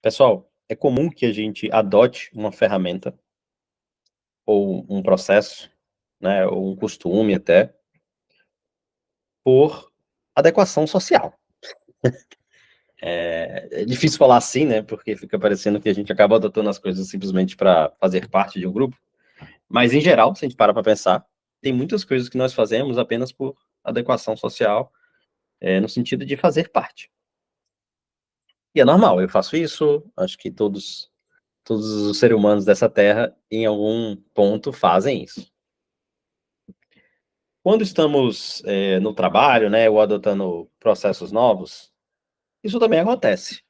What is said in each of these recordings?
Pessoal, é comum que a gente adote uma ferramenta ou um processo, né, ou um costume até, por adequação social. É difícil falar assim, né, porque fica parecendo que a gente acaba adotando as coisas simplesmente para fazer parte de um grupo, mas em geral, se a gente para pensar, tem muitas coisas que nós fazemos apenas por adequação social, no sentido de fazer parte. E é normal, eu faço isso, acho que todos os seres humanos dessa terra, em algum ponto, fazem isso. Quando estamos, no trabalho, né, ou adotando processos novos, isso também acontece.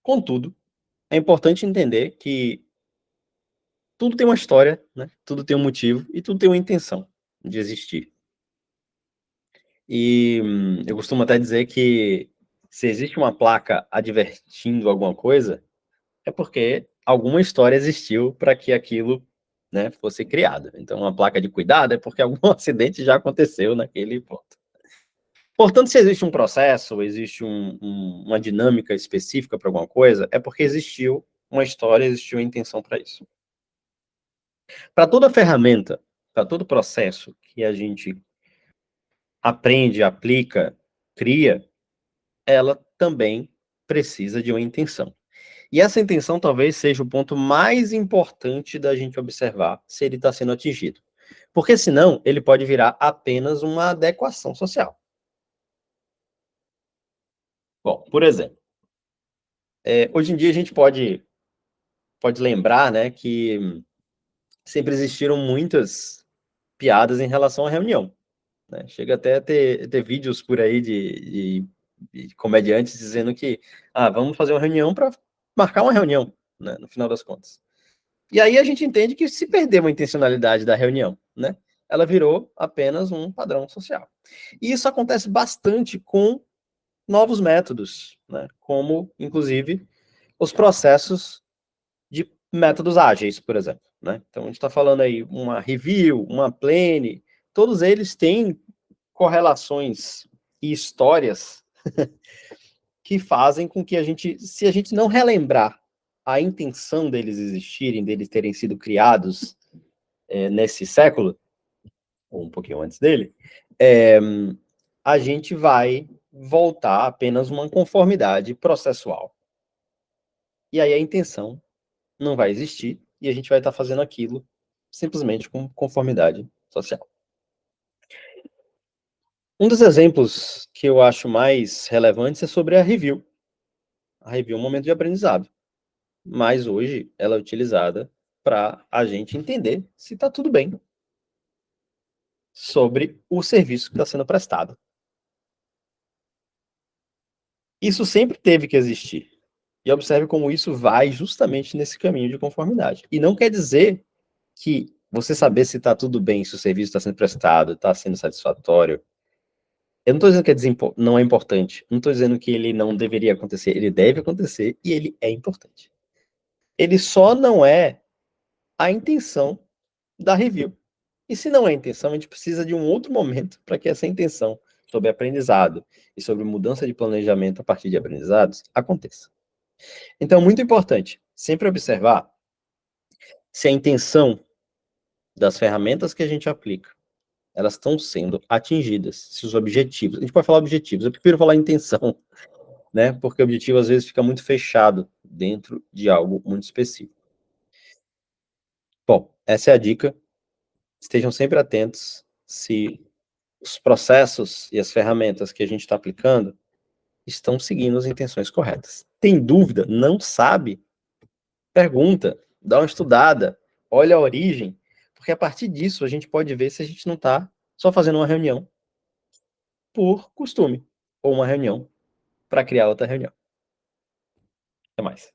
Contudo, é importante entender que tudo tem uma história, né, tudo tem um motivo e tudo tem uma intenção de existir. E, eu costumo até dizer que se existe uma placa advertindo alguma coisa, é porque alguma história existiu para que aquilo, né, fosse criado. Então uma placa de cuidado é porque algum acidente já aconteceu naquele ponto. Portanto, se existe um processo, existe uma dinâmica específica para alguma coisa, é porque existiu uma história, existiu uma intenção para isso. Para toda ferramenta, para todo processo que a gente aprende, aplica, cria, ela também precisa de uma intenção. E essa intenção talvez seja o ponto mais importante da gente observar se ele está sendo atingido. Porque senão ele pode virar apenas uma adequação social. Bom, por exemplo, hoje em dia a gente pode lembrar, né, que sempre existiram muitas piadas em relação à reunião, né? Chega até a ter vídeos por aí de comediantes dizendo que, vamos fazer uma reunião para marcar uma reunião, né, no final das contas. E aí a gente entende que se perdeu a intencionalidade da reunião, né? Ela virou apenas um padrão social. E isso acontece bastante com novos métodos, né? Como, inclusive, os processos de métodos ágeis, por exemplo, né? Então a gente está falando aí uma review, uma plane, todos eles têm correlações e histórias que fazem com que a gente, se a gente não relembrar a intenção deles existirem, deles terem sido criados nesse século, ou um pouquinho antes dele, é, a gente vai voltar apenas uma conformidade processual. E aí a intenção não vai existir e a gente vai estar fazendo aquilo simplesmente com conformidade social. Um dos exemplos que eu acho mais relevantes é sobre a review. A review é um momento de aprendizado, mas hoje ela é utilizada para a gente entender se está tudo bem sobre o serviço que está sendo prestado. Isso sempre teve que existir. E observe como isso vai justamente nesse caminho de conformidade. E não quer dizer que você saber se está tudo bem, se o serviço está sendo prestado, está sendo satisfatório. Eu não estou dizendo que não é importante. Não estou dizendo que ele não deveria acontecer. Ele deve acontecer e ele é importante. Ele só não é a intenção da review. E se não é a intenção, a gente precisa de um outro momento para que essa intenção sobre aprendizado e sobre mudança de planejamento a partir de aprendizados aconteça. Então, muito importante, sempre observar se a intenção das ferramentas que a gente aplica, elas estão sendo atingidas, se os objetivos, a gente pode falar objetivos, eu prefiro falar intenção, né? Porque o objetivo às vezes fica muito fechado dentro de algo muito específico. Bom, essa é a dica. Estejam sempre atentos se os processos e as ferramentas que a gente está aplicando estão seguindo as intenções corretas. Tem dúvida? Não sabe? Pergunta, dá uma estudada, olha a origem, porque a partir disso a gente pode ver se a gente não está só fazendo uma reunião por costume, ou uma reunião para criar outra reunião. Até mais.